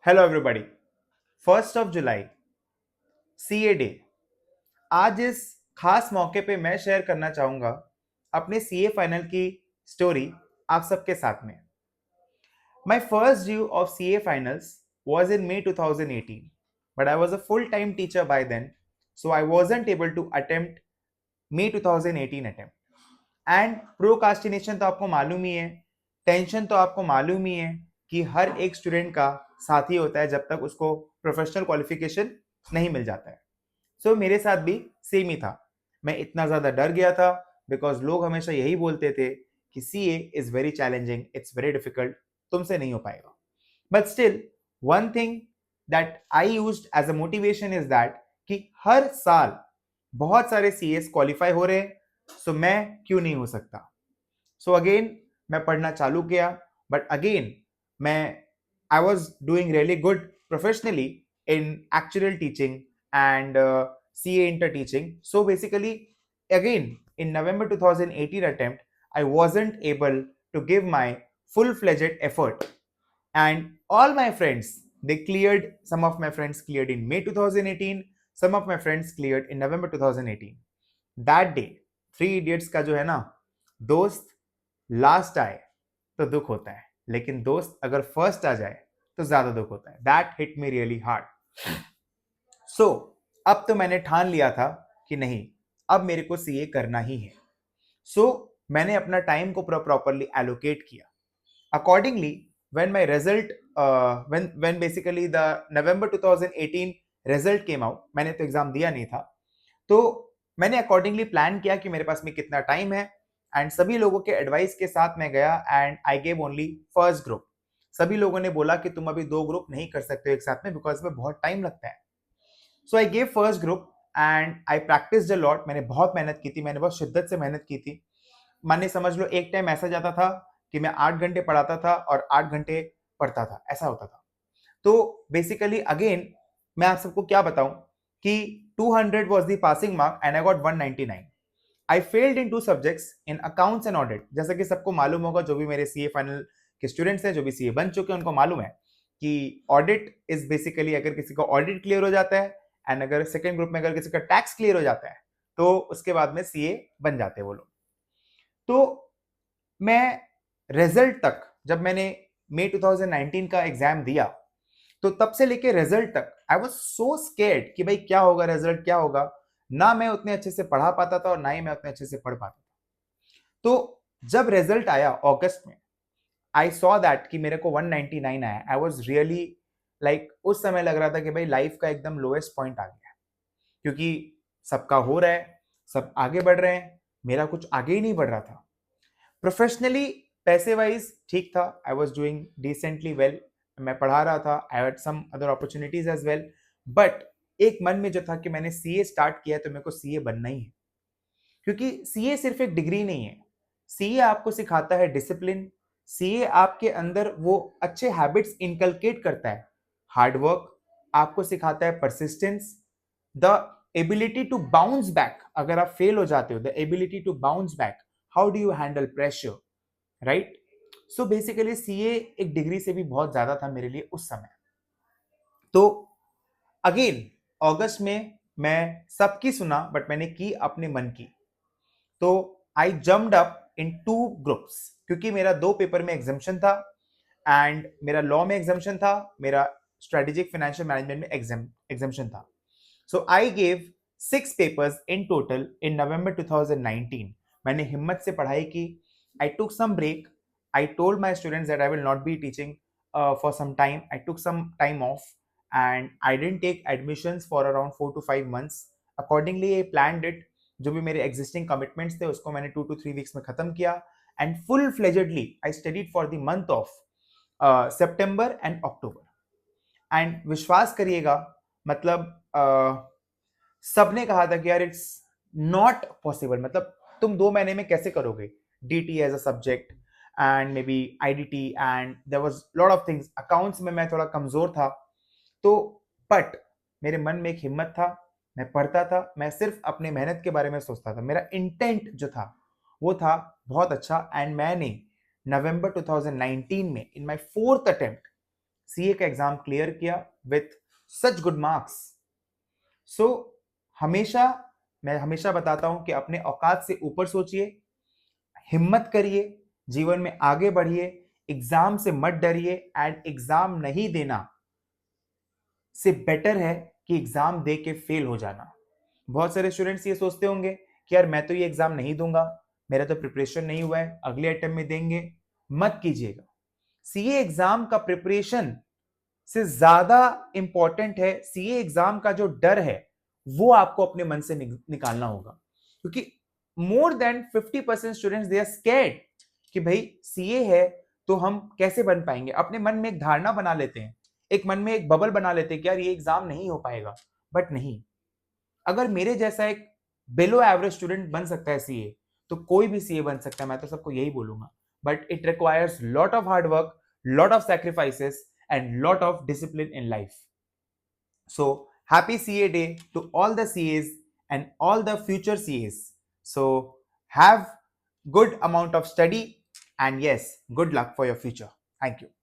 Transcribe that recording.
Hello everybody. 1 जुलाई CA day. आज इस खास मौके पे मैं शेयर करना चाहूंगा अपने सीए फाइनल की स्टोरी आप सबके साथ में। My first due of CA finals was in May 2018, but I was a full-time teacher by then, so I wasn't able to attempt May 2018 attempt. And procrastination तो आपको मालूम ही है, टेंशन तो आपको मालूम ही है कि हर एक स्टूडेंट का साथी होता है जब तक उसको प्रोफेशनल क्वालिफिकेशन नहीं मिल जाता है। सो मेरे साथ भी सेम ही था। मैं इतना ज्यादा डर गया था बिकॉज लोग हमेशा यही बोलते थे कि CA is very challenging, it's very difficult, तुमसे नहीं हो पाएगा। But still one thing that I used as a motivation is that कि हर साल बहुत सारे सीएस क्वालिफाई हो रहे हैं, सो मैं क्यों नहीं हो सकता। सो अगेन मैं पढ़ना चालू किया, बट अगेन मैं आई was doing really good professionally in actual teaching and CA inter teaching. So basically, again in November 2018 attempt, I wasn't able to give my full-fledged effort, and all my friends, they cleared. Some of my friends cleared in May 2018, some of my friends cleared in November 2018. That day, three idiots का जो है ना, दोस्त last आए तो दुख होता है, लेकिन दोस्त अगर फर्स्ट आ जाए तो ज्यादा दुख होता है। That hit me really hard. So अब तो मैंने ठान लिया था कि नहीं, अब मेरे को सीए करना ही है। सो मैंने अपना टाइम को प्रॉपरली एलोकेट किया accordingly. When my result, when basically the November 2018 result came out, मैंने तो एग्जाम दिया नहीं था, तो मैंने अकॉर्डिंगली प्लान किया कि मेरे पास में कितना टाइम है, एंड सभी लोगों के एडवाइस के साथ मैं गया and I gave only first group. सभी लोगों ने बोला कि तुम अभी 2 ग्रुप नहीं कर सकते हो एक साथ में बिकॉज में बहुत टाइम लगता है। So I gave first group and I practice a lot. मैंने बहुत मेहनत की थी, मैंने बहुत शिद्दत से मेहनत की थी। माने समझ लो एक टाइम ऐसा जाता था कि मैं 8 घंटे पढ़ाता था और 8 घंटे पढ़ता था, ऐसा होता था। तो बेसिकली अगेन मैं आप सबको क्या बताऊं कि 200 was the passing mark and I got 199. I failed in 2 subjects in accounts and audit. जैसा कि सबको मालूम होगा, जो भी मेरे सीए फाइनल के स्टूडेंट्स हैं, जो भी सीए बन चुके हैं, उनको मालूम है कि ऑडिट इज बेसिकली, अगर किसी का ऑडिट क्लियर हो जाता है एंड अगर सेकंड ग्रुप में अगर किसी का टैक्स क्लियर हो जाता है तो उसके बाद में सीए बन जाते हैं वो लोग। तो मैं रिजल्ट तक, जब मैंने मई 2019 का एग्जाम दिया, तो तब से लेके रिजल्ट तक आई वाज सो स्केर्ड कि भाई क्या होगा, रिजल्ट क्या होगा। ना मैं उतने अच्छे से पढ़ा पाता था और ना ही मैं उतने अच्छे से पढ़ पाता था। तो जब रिजल्ट आया अगस्त में, आई सॉ दैट कि मेरे को 199 आया। आई वाज रियली लाइक, उस समय लग रहा था कि भाई लाइफ का एकदम लोएस्ट पॉइंट आ गया, क्योंकि सबका हो रहा है, सब आगे बढ़ रहे हैं, मेरा कुछ आगे ही नहीं बढ़ रहा था। प्रोफेशनली, पैसे वाइज ठीक था, I was doing decently well, मैं पढ़ा रहा था, I had some other opportunities as well. But एक मन में जो था कि मैंने सीए स्टार्ट किया है तो मेरे को सीए बनना ही है, क्योंकि सीए सिर्फ एक डिग्री नहीं है। सीए आपको सिखाता है डिसिप्लिन, सीए आपके अंदर वो अच्छे हैबिट्स इनकलकेट करता है, हार्डवर्क आपको सिखाता है, persistence, the ability to bounce back. अगर आप फेल हो जाते हो, the ability to bounce back, how do you handle pressure, right. So basically CA एक डिग्री से भी बहुत ज्यादा था मेरे लिए उस समय। तो अगेन अगस्त में मैं सबकी सुना, बट मैंने की अपने मन की। तो आई जम्प्ड अप इन 2 ग्रुप्स, क्योंकि मेरा 2 पेपर में एग्जाम्शन था एंड मेरा लॉ में एग्जाम्शन था, मेरा स्ट्रेटेजिक फाइनेंशियल मैनेजमेंट में एग्जाम्शन था। So I gave 6 papers in total in November 2019। मैंने हिम्मत से पढ़ाई की। I took some break, I told my students that I will not be teaching for some time. I took some time off and I didn't take admissions for around 4 to 5 months। Accordingly I plan it. जो भी मेरे existing commitments थे उसको मैंने 2 to 3 weeks में खत्म किया and full फ्लेजेडली I studied for the month of September and October. And विश्वास करिएगा, मतलब सबने कहा था कि यार इट्स नॉट पॉसिबल, मतलब तुम 2 महीने में कैसे करोगे DT as a subject and maybe IDT, and there was lot of things. Accounts में मैं थोड़ा कमजोर था, तो बट मेरे मन में एक हिम्मत था, मैं पढ़ता था, मैं सिर्फ अपने मेहनत के बारे में सोचता था, मेरा इंटेंट जो था वो था बहुत अच्छा। एंड मैंने नवंबर 2019 में in my 4th attempt CA का एग्जाम क्लियर किया विथ सच गुड मार्क्स। सो हमेशा मैं हमेशा बताता हूं कि अपने औकात से ऊपर सोचिए, हिम्मत करिए, जीवन में आगे बढ़िए, एग्जाम से मत डरिए। एंड एग्जाम नहीं देना से बेटर है कि एग्जाम दे के फेल हो जाना। बहुत सारे स्टूडेंट्स ये सोचते होंगे कि यार मैं तो ये एग्जाम नहीं दूंगा, मेरा तो प्रिपरेशन नहीं हुआ है, अगले अटेम्प्ट में देंगे। मत कीजिएगा। सीए एग्जाम का प्रिपरेशन से ज्यादा इंपॉर्टेंट है, सीए एग्जाम का जो डर है वो आपको अपने मन से निकालना होगा। क्योंकि more than 50% students they are scared कि भाई सीए है तो हम कैसे बन पाएंगे। अपने मन में एक धारणा बना लेते हैं, एक मन में एक बबल बना लेते हैं कि यार ये एग्जाम नहीं हो पाएगा। बट नहीं, अगर मेरे जैसा एक बिलो एवरेज स्टूडेंट बन सकता है सीए, तो कोई भी सीए बन सकता है। मैं तो सबको यही बोलूंगा। But it requires lot of hard work, lot of sacrifices and lot of discipline in life. So happy CA day to all the CAs and all the future CAs. So have good amount of study and yes, good luck for your future. Thank you.